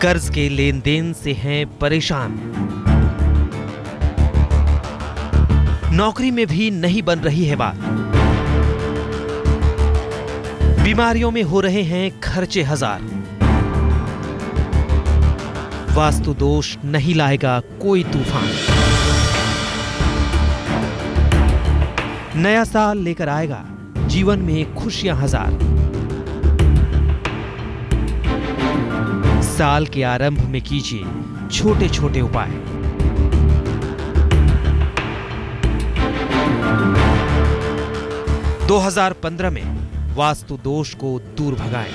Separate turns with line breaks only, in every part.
कर्ज के लेन देन से हैं परेशान, नौकरी में भी नहीं बन रही है बात, बीमारियों में हो रहे हैं खर्चे हजार, वास्तु दोष नहीं लाएगा कोई तूफान। नया साल लेकर आएगा जीवन में खुशियां हजार। साल के आरंभ में कीजिए छोटे छोटे उपाय। दो 2015 में वास्तु दोष को दूर भगाएं।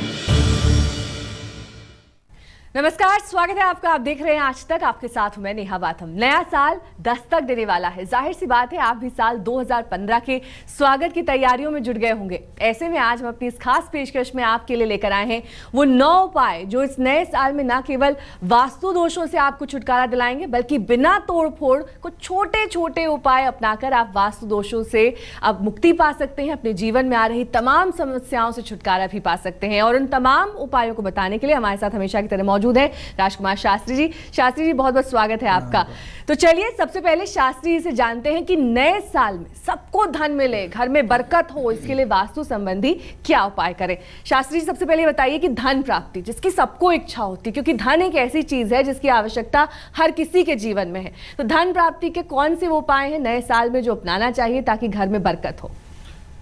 नमस्कार, स्वागत है आपका। आप देख रहे हैं आज तक, आपके साथ हूं मैं नेहा बाथम। नया साल दस्तक देने वाला है। जाहिर सी बात है आप भी साल 2015 के स्वागत की तैयारियों में जुट गए होंगे। ऐसे में आज हम अपनी इस खास पेशकश में आपके लिए लेकर आए हैं वो 9 उपाय जो इस नए साल में न केवल वास्तु दोषों से आपको छुटकारा दिलाएंगे, बल्कि बिना तोड़ फोड़ कुछ छोटे छोटे उपाय अपनाकर आप वास्तु दोषों से अब मुक्ति पा सकते हैं, अपने जीवन में आ रही तमाम समस्याओं से छुटकारा भी पा सकते हैं। और उन तमाम उपायों को बताने के लिए हमारे साथ हमेशा की तरह मौजूद है राजकुमार शास्त्री जी। शास्त्री जी, बहुत बहुत स्वागत है आपका। तो चलिए सबसे पहले शास्त्री जी से जानते हैं कि नए साल में सबको धन मिले, घर में बरकत हो, इसके लिए वास्तु संबंधी क्या उपाय करें। शास्त्री जी, सबसे पहले बताइए कि धन प्राप्ति जिसकी सबको इच्छा होती है, क्योंकि धन एक ऐसी चीज है जिसकी आवश्यकता हर किसी के जीवन में है, तो धन प्राप्ति के कौन से वो उपाय हैं नए साल में जो अपनाना चाहिए ताकि घर में बरकत हो।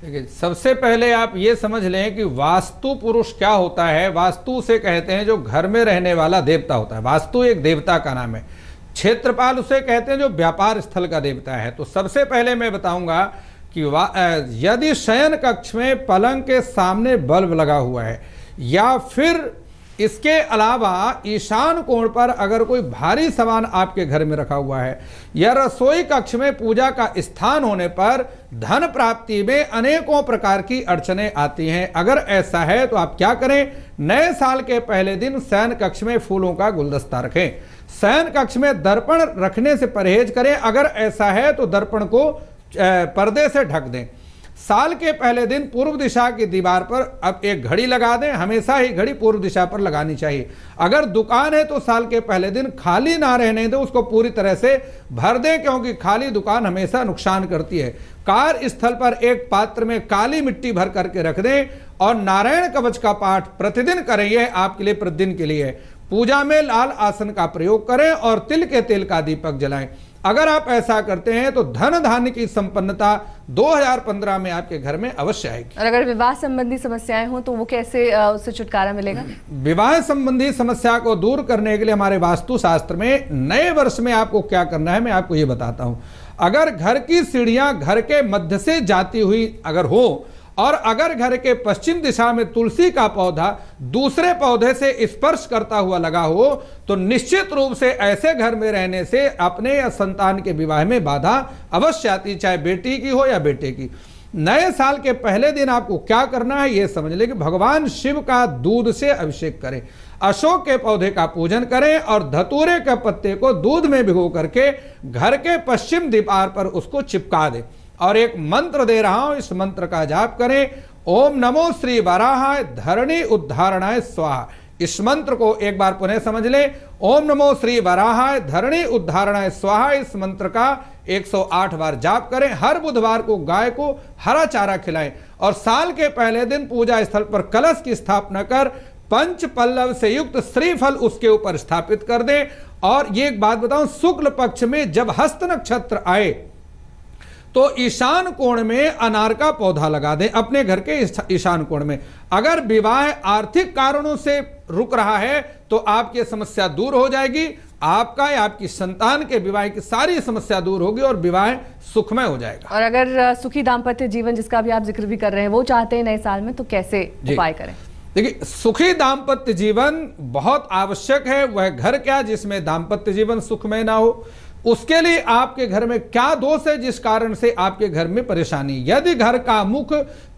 देखिए, सबसे पहले आप ये समझ लें कि वास्तु पुरुष क्या होता है। वास्तु से कहते हैं जो घर में रहने वाला देवता होता है। वास्तु एक देवता का नाम है। क्षेत्रपाल उसे कहते हैं जो व्यापार स्थल का देवता है। तो सबसे पहले मैं बताऊंगा कि यदि शयन कक्ष में पलंग के सामने बल्ब लगा हुआ है या फिर इसके अलावा ईशान कोण पर अगर कोई भारी सामान आपके घर में रखा हुआ है या रसोई कक्ष में पूजा का स्थान होने पर धन प्राप्ति में अनेकों प्रकार की अड़चनें आती हैं। अगर ऐसा है तो आप क्या करें, नए साल के पहले दिन शयन कक्ष में फूलों का गुलदस्ता रखें। शयन कक्ष में दर्पण रखने से परहेज करें। अगर ऐसा है तो दर्पण को पर्दे से ढक दें। साल के पहले दिन पूर्व दिशा की दीवार पर अब एक घड़ी लगा दें। हमेशा ही घड़ी पूर्व दिशा पर लगानी चाहिए। अगर दुकान है तो साल के पहले दिन खाली ना रहने दें, उसको पूरी तरह से भर दें, क्योंकि खाली दुकान हमेशा नुकसान करती है। कार्य स्थल पर एक पात्र में काली मिट्टी भर करके रख दें और नारायण कवच का पाठ प्रतिदिन करें। यह आपके लिए प्रतिदिन के लिए है। पूजा में लाल आसन का प्रयोग करें और तिल के तेल का दीपक जलाएं। अगर आप ऐसा करते हैं तो धन धान्य की संपन्नता 2015 में आपके घर में अवश्य आएगी।
और अगर विवाह संबंधी समस्याएं हो तो वो कैसे उससे छुटकारा मिलेगा?
विवाह संबंधी समस्या को दूर करने के लिए हमारे वास्तु शास्त्र में नए वर्ष में आपको क्या करना है मैं आपको ये बताता हूं। अगर घर की सीढ़ियां घर के मध्य से जाती हुई अगर हो और अगर घर के पश्चिम दिशा में तुलसी का पौधा दूसरे पौधे से स्पर्श करता हुआ लगा हो तो निश्चित रूप से ऐसे घर में रहने से अपने या संतान के विवाह में बाधा अवश्य आती, चाहे बेटी की हो या बेटे की। नए साल के पहले दिन आपको क्या करना है ये समझ लें कि भगवान शिव का दूध से अभिषेक करें, अशोक के पौधे का पूजन करें और धतूरे के पत्ते को दूध में भिगो करके घर के पश्चिम दीवार पर उसको चिपका दें। और एक मंत्र दे रहा हूं, इस मंत्र का जाप करें। ओम नमो श्री वराहाय धरणी उद्धारणाय स्वाहा। इस मंत्र को एक बार पुनः समझ लें। ओम नमो श्री वराहाय धरणी उद्धारणाय स्वाहा। इस मंत्र का 108 बार जाप करें। हर बुधवार को गाय को हरा चारा खिलाएं और साल के पहले दिन पूजा स्थल पर कलश की स्थापना कर पंच पल्लव से युक्त श्रीफल उसके ऊपर स्थापित कर दें। और ये एक बात बताऊं, शुक्ल पक्ष में जब हस्त नक्षत्र आए तो ईशान कोण में अनार का पौधा लगा दें अपने घर के ईशान कोण में। अगर विवाह आर्थिक कारणों से रुक रहा है तो आपकी समस्या दूर हो जाएगी। आपका या आपकी संतान के विवाह की सारी समस्या दूर होगी और विवाह सुखमय हो जाएगा।
और अगर सुखी दाम्पत्य जीवन जिसका भी आप जिक्र भी कर रहे हैं वो चाहते हैं नए साल में, तो कैसे उपाय करें?
देखिए, सुखी दाम्पत्य जीवन बहुत आवश्यक है। वह घर क्या जिसमें दाम्पत्य जीवन सुखमय ना हो। उसके लिए आपके घर में क्या दोष है जिस कारण से आपके घर में परेशानी। यदि घर का मुख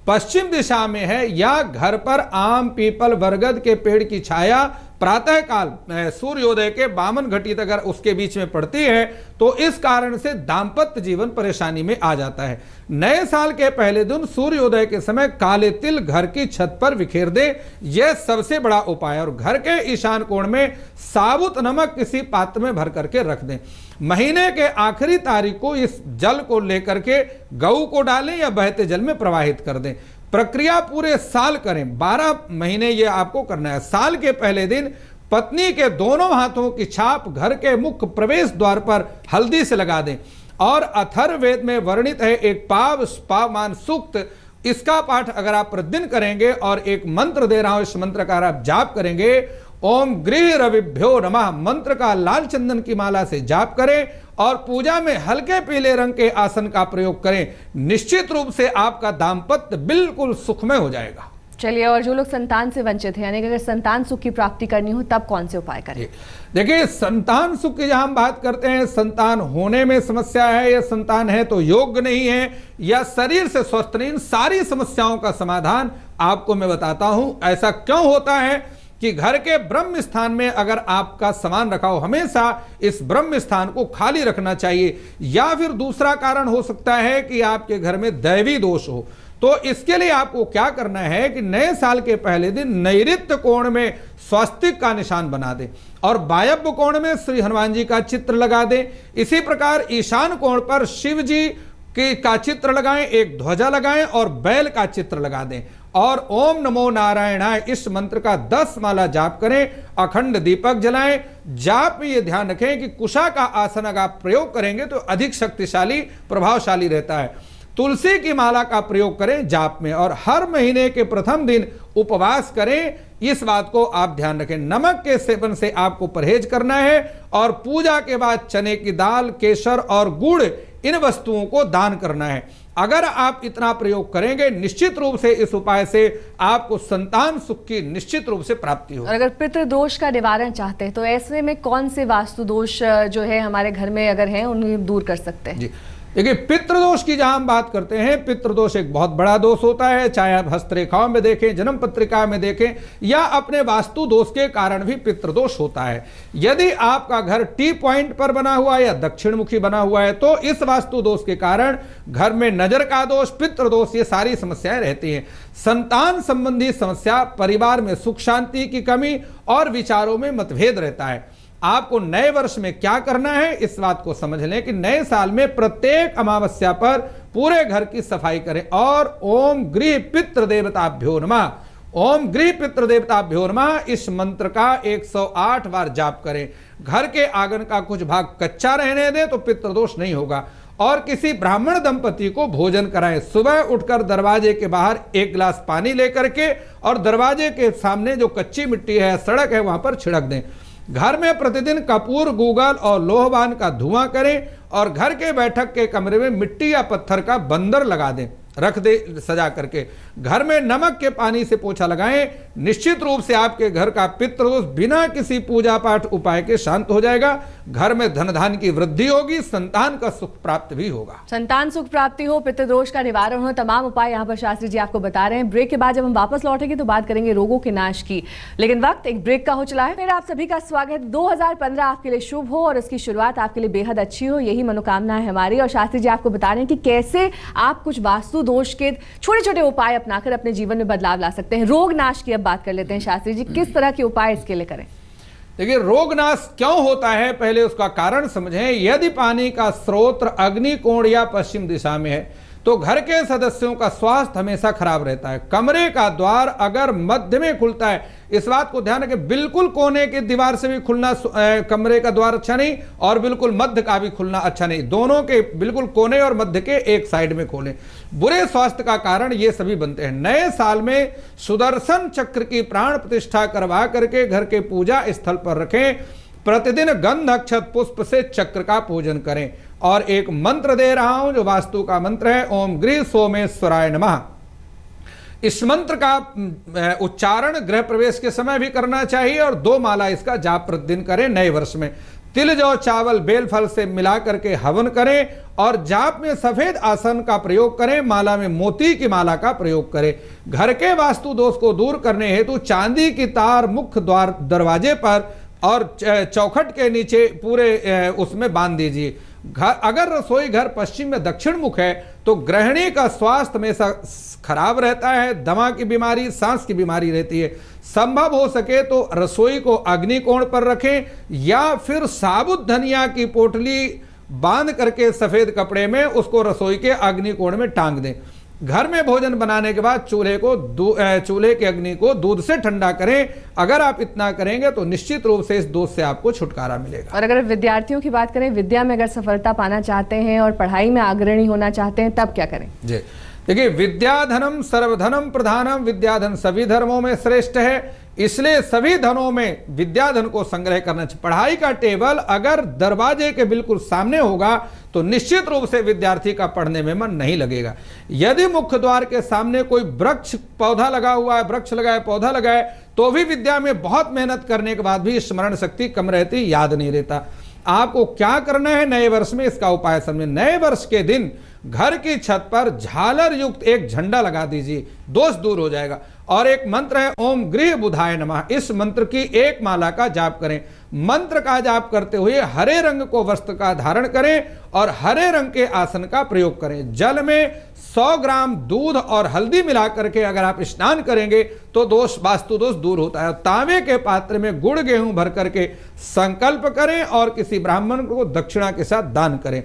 पश्चिम दिशा में है या घर पर आम पीपल बरगद के पेड़ की छाया प्रातः काल सूर्योदय के 52 घटित अगर उसके बीच में पड़ती है तो इस कारण से दाम्पत्य जीवन परेशानी में आ जाता है। नए साल के पहले दिन सूर्योदय के समय काले तिल घर की छत पर बिखेर दे, यह सबसे बड़ा उपाय है। और घर के ईशान कोण में साबुत नमक किसी पात्र में भर करके रख दें। महीने के आखिरी तारीख को इस जल को लेकर के गऊ को डालें या बहते जल में प्रवाहित कर दें। प्रक्रिया पूरे साल करें, 12 महीने ये आपको करना है। साल के पहले दिन पत्नी के दोनों हाथों की छाप घर के मुख्य प्रवेश द्वार पर हल्दी से लगा दें। और अथर्ववेद में वर्णित है एक पावमान सूक्त, इसका पाठ अगर आप प्रतिदिन करेंगे और एक मंत्र दे रहा हूं, इस मंत्र का आप जाप करेंगे, ओम गृह रविभ्यो नमः मंत्र का लाल चंदन की माला से जाप करें और पूजा में हल्के पीले रंग के आसन का प्रयोग करें। निश्चित रूप से आपका दाम्पत्य बिल्कुल सुखमय हो जाएगा।
चलिए, और जो लोग संतान से वंचित हैं, यानी कि अगर संतान सुख की प्राप्ति करनी हो तब कौन से उपाय करें?
देखिए, संतान सुख की जहां हम बात करते हैं, संतान होने में समस्या है या संतान है तो योग्य नहीं है या शरीर से स्वस्थ नहीं, इन सारी समस्याओं का समाधान आपको मैं बताता हूं। ऐसा क्यों होता है कि घर के ब्रह्म स्थान में अगर आपका सामान रखा हो, हमेशा इस ब्रह्म स्थान को खाली रखना चाहिए। या फिर दूसरा कारण हो सकता है कि आपके घर में दैवी दोष हो, तो इसके लिए आपको क्या करना है कि नए साल के पहले दिन नैऋत्य कोण में स्वस्तिक का निशान बना दें और वायव्य कोण में श्री हनुमान जी का चित्र लगा दें। इसी प्रकार ईशान कोण पर शिव जी का चित्र लगाएं, एक ध्वजा लगाएं और बैल का चित्र लगा दें और ओम नमो नारायणाय इस मंत्र का 10 माला जाप करें। अखंड दीपक जलाएं। जाप में ये ध्यान रखें कि कुशा का आसन अगर आप प्रयोग करेंगे तो अधिक शक्तिशाली प्रभावशाली रहता है। तुलसी की माला का प्रयोग करें जाप में और हर महीने के प्रथम दिन उपवास करें। इस बात को आप ध्यान रखें। नमक के सेवन से आपको परहेज करना है और पूजा के बाद चने की दाल, केसर और गुड़ इन वस्तुओं को दान करना है। अगर आप इतना प्रयोग करेंगे निश्चित रूप से इस उपाय से आपको संतान सुख की निश्चित रूप से प्राप्ति होगी।
अगर पितृदोष का निवारण चाहते हैं तो ऐसे में कौन से वास्तु दोष जो है हमारे घर में अगर हैं उन्हें दूर कर सकते हैं? जी
देखिए, पितृदोष की जहां हम बात करते हैं, पितृदोष एक बहुत बड़ा दोष होता है। चाहे आप हस्तरेखाओं में देखें, जन्म पत्रिका में देखें या अपने वास्तु दोष के कारण भी पितृदोष होता है। यदि आपका घर टी पॉइंट पर बना हुआ है या दक्षिण मुखी बना हुआ है तो इस वास्तु दोष के कारण घर में नजर का दोष, पितृदोष, ये सारी समस्याएं रहती हैं। संतान संबंधी समस्या, परिवार में सुख शांति की कमी और विचारों में मतभेद रहता है। आपको नए वर्ष में क्या करना है इस बात को समझ लें कि नए साल में प्रत्येक अमावस्या पर पूरे घर की सफाई करें और ओम गृह पितृ देवताभ्यो नमः, ओम गृह पितृ देवताभ्यो नमः इस मंत्र का 108 बार जाप करें। घर के आंगन का कुछ भाग कच्चा रहने दें तो पितृदोष नहीं होगा। और किसी ब्राह्मण दंपति को भोजन कराएं। सुबह उठकर दरवाजे के बाहर 1 गिलास पानी लेकर के और दरवाजे के सामने जो कच्ची मिट्टी है, सड़क है, वहां पर छिड़क दें। घर में प्रतिदिन कपूर, गूगल और लोहबान का धुआं करें और घर के बैठक के कमरे में मिट्टी या पत्थर का बंदर लगा दें, रख दे सजा करके। घर में नमक के पानी से पोछा लगाएं। निश्चित रूप से आपके घर का पितृदोष बिना किसी पूजा पाठ उपाय के शांत हो जाएगा। घर में धन धान की वृद्धि होगी, संतान का सुख प्राप्त भी होगा।
संतान सुख प्राप्ति हो, पितृदोष का निवारण हो, तमाम उपाय यहाँ पर शास्त्री जी आपको बता रहे हैं। ब्रेक के बाद जब हम वापस लौटेंगे तो बात करेंगे रोगों के नाश की, लेकिन वक्त एक ब्रेक का हो चला है। फिर आप सभी का स्वागत। 2015 आपके लिए शुभ हो और इसकी शुरुआत आपके लिए बेहद अच्छी हो, यही मनोकामना है हमारी। और शास्त्री जी आपको बता रहे हैं कि कैसे आप कुछ वास्तु दोष के छोटे छोटे उपाय अपनाकर अपने जीवन में बदलाव ला सकते हैं। रोग नाश की अब बात कर लेते हैं शास्त्री जी, किस तरह के उपाय इसके लिए करें?
देखिए, रोग नाश क्यों होता है पहले उसका कारण समझें। यदि पानी का स्रोत अग्नि कोण या पश्चिम दिशा में है तो घर के सदस्यों का स्वास्थ्य हमेशा खराब रहता है। कमरे का द्वार अगर मध्य में खुलता है, इस बात को ध्यान रखें, बिल्कुल कोने की दीवार से भी खुलना कमरे का द्वार अच्छा नहीं और बिल्कुल मध्य का भी खुलना अच्छा नहीं। दोनों के बिल्कुल कोने और मध्य के एक साइड में खोलें। बुरे स्वास्थ्य का कारण ये सभी बनते हैं। नए साल में सुदर्शन चक्र की प्राण प्रतिष्ठा करवा करके घर के पूजा स्थल पर रखें। प्रतिदिन गंध अक्षत पुष्प से चक्र का पूजन करें। और एक मंत्र दे रहा हूं जो वास्तु का मंत्र है, ओम गृह सोमेश्वराय नमः। इस मंत्र का उच्चारण गृह प्रवेश के समय भी करना चाहिए और 2 माला इसका जाप प्रतिदिन करें नए वर्ष में। तिल जौ चावल बेल फल से मिला करके हवन करें और जाप में सफेद आसन का प्रयोग करें, माला में मोती की माला का प्रयोग करें। घर के वास्तु दोष को दूर करने हेतु चांदी की तार मुख्य द्वार दरवाजे पर और चौखट के नीचे पूरे उसमें बांध दीजिए। अगर रसोई घर पश्चिम में दक्षिण मुख है तो गृहिणी का स्वास्थ्य हमेशा खराब रहता है, दमा की बीमारी, सांस की बीमारी रहती है। संभव हो सके तो रसोई को अग्निकोण पर रखें या फिर साबुत धनिया की पोटली बांध करके सफेद कपड़े में उसको रसोई के अग्निकोण में टांग दें। घर में भोजन बनाने के बाद चूल्हे के अग्नि को दूध से ठंडा करें। अगर आप इतना करेंगे तो निश्चित रूप से इस दोष से आपको छुटकारा मिलेगा।
और अगर विद्यार्थियों की बात करें, विद्या में अगर सफलता पाना चाहते हैं और पढ़ाई में अग्रणी होना चाहते हैं, तब क्या करें? जी
देखिए, विद्याधनम सर्वधनम प्रधानम, विद्याधन सभी धर्मों में श्रेष्ठ है, इसलिए सभी धनों में विद्याधन को संग्रह करना चाहिए। पढ़ाई का टेबल अगर दरवाजे के बिल्कुल सामने होगा तो निश्चित रूप से विद्यार्थी का पढ़ने में मन नहीं लगेगा। यदि मुख्य द्वार के सामने कोई वृक्ष पौधा लगा हुआ है, वृक्ष लगाए, पौधा लगाए, तो भी विद्या में बहुत मेहनत करने के बाद भी स्मरण शक्ति कम रहती, याद नहीं रहता। आपको क्या करना है नए वर्ष में, इसका उपाय समझें। नए वर्ष के दिन घर की छत पर झालर युक्त एक झंडा लगा दीजिए, दोष दूर हो जाएगा। और एक मंत्र है ओम गृह बुधाय नमः, इस मंत्र की एक माला का जाप करें। मंत्र का जाप करते हुए हरे रंग को वस्त्र का धारण करें और हरे रंग के आसन का प्रयोग करें। जल में 100 ग्राम दूध और हल्दी मिला करके अगर आप स्नान करेंगे तो दोष, वास्तु दोष दूर होता है। तांबे के पात्र में गुड़ गेहूं भर करके संकल्प करें और किसी ब्राह्मण को दक्षिणा के साथ दान करें।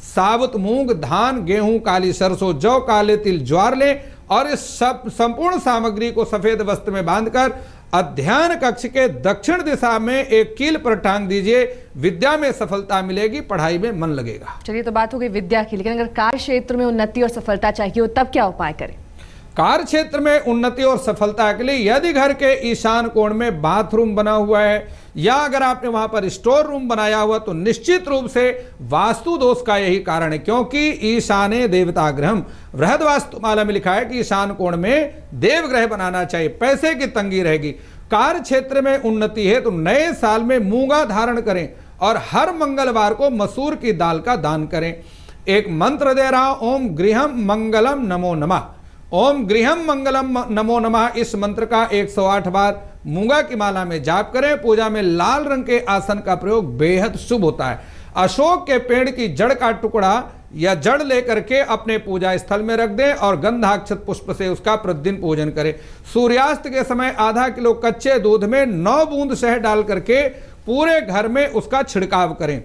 साबुत मूंग, धान, गेहूं, काली सरसों, जौ, काले तिल, ज्वार लें और इस सब संपूर्ण सामग्री को सफेद वस्त्र में बांधकर अध्ययन कक्ष के दक्षिण दिशा में एक कील पर टांग दीजिए। विद्या में सफलता मिलेगी, पढ़ाई में मन लगेगा।
चलिए, तो बात हो गई विद्या की, लेकिन अगर कार्य क्षेत्र में उन्नति और सफलता चाहिए हो तब क्या उपाय करें?
कार्य क्षेत्र में उन्नति और सफलता के लिए यदि घर के ईशान कोण में बाथरूम बना हुआ है या अगर आपने वहां पर स्टोर रूम बनाया हुआ तो निश्चित रूप से वास्तु दोष का यही कारण है, क्योंकि ईशाने देवता ग्रहम, वृहद वास्तुमाला में लिखा है कि ईशान कोण में देवग्रह बनाना चाहिए, पैसे की तंगी रहेगी। कार्य क्षेत्र में उन्नति है तो नए साल में मूंगा धारण करें और हर मंगलवार को मसूर की दाल का दान करें। एक मंत्र दे रहा, ओम गृहम मंगलम नमो नमः। ओम गृहम मंगलम नमो नमः, इस मंत्र का 108 बार मूंगा की माला में जाप करें। पूजा में लाल रंग के आसन का प्रयोग बेहद शुभ होता है। अशोक के पेड़ की जड़ का टुकड़ा या जड़ लेकर के अपने पूजा स्थल में रख दें और गंधाक्षत पुष्प से उसका प्रतिदिन पूजन करें। सूर्यास्त के समय आधा किलो कच्चे दूध में 9 बूंद शहद डाल करके पूरे घर में उसका छिड़काव करें।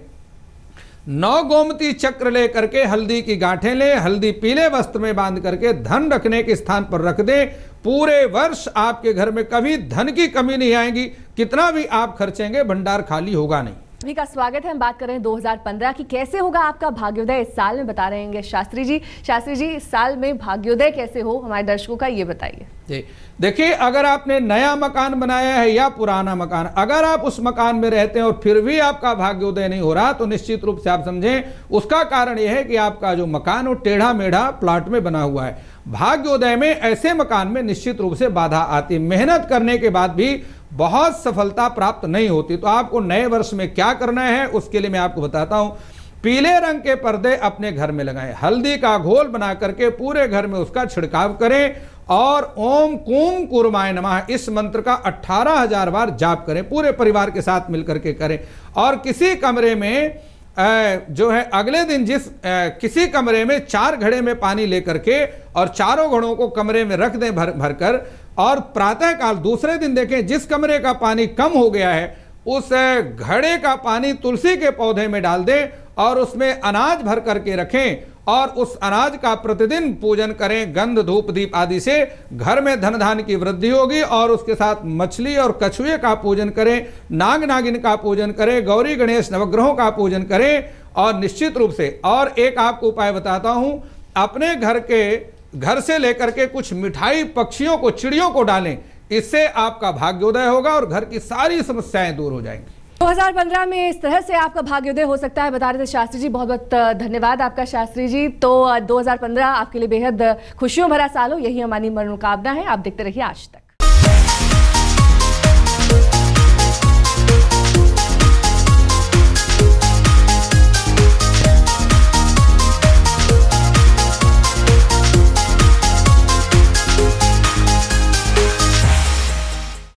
9 गोमती चक्र लेकर के हल्दी की गांठें लें, हल्दी पीले वस्त्र में बांध करके धन रखने के स्थान पर रख दें। पूरे वर्ष आपके घर में कभी धन की कमी नहीं आएगी, कितना भी आप खर्चेंगे भंडार खाली होगा नहीं।
सभी का स्वागत है। हम बात कर रहे हैं 2015 की, कैसे होगा आपका भाग्योदय इस साल में, बता रहेंगे शास्त्री जी। शास्त्री जी, इस साल में भाग्योदय कैसे हो हमारे दर्शकों का, ये बताइए।
जी देखिए, अगर आपने नया मकान बनाया है या पुराना मकान, अगर आप उस मकान में रहते हैं और फिर भी आपका भाग्योदय नहीं हो रहा तो निश्चित रूप से आप समझें उसका कारण यह है कि आपका जो मकान वो टेढ़ा मेढ़ा प्लॉट में बना हुआ है। भाग्योदय में ऐसे मकान में निश्चित रूप से बाधा आती, मेहनत करने के बाद भी बहुत सफलता प्राप्त नहीं होती। तो आपको नए वर्ष में क्या करना है उसके लिए मैं आपको बताता हूं। पीले रंग के पर्दे अपने घर में लगाएं, हल्दी का घोल बना करके पूरे घर में उसका छिड़काव करें और ओम कूम कुर्माय नमः इस मंत्र का 18,000 बार जाप करें। पूरे परिवार के साथ मिलकर के करें और किसी कमरे में जो है अगले दिन किसी कमरे में 4 घड़े में पानी लेकर के और चारों घड़ों को कमरे में रख दें भर कर, और प्रातः काल दूसरे दिन देखें जिस कमरे का पानी कम हो गया है उस घड़े का पानी तुलसी के पौधे में डाल दें और उसमें अनाज भर करके रखें और उस अनाज का प्रतिदिन पूजन करें गंध धूप दीप आदि से। घर में धन धान की वृद्धि होगी। और उसके साथ मछली और कछुए का पूजन करें, नाग नागिन का पूजन करें, गौरी गणेश नवग्रहों का पूजन करें। और निश्चित रूप से और एक आपको उपाय बताता हूं, अपने घर से लेकर के कुछ मिठाई पक्षियों को, चिड़ियों को डालें, इससे आपका भाग्योदय होगा और घर की सारी समस्याएं दूर हो जाएंगी।
2015 में इस तरह से आपका भाग्योदय हो सकता है, बता रहे थे शास्त्री जी। बहुत बहुत धन्यवाद आपका शास्त्री जी। तो 2015 आपके लिए बेहद खुशियों भरा साल हो, यही हमारी मनोकामना है। आप देखते रहिए आज तक।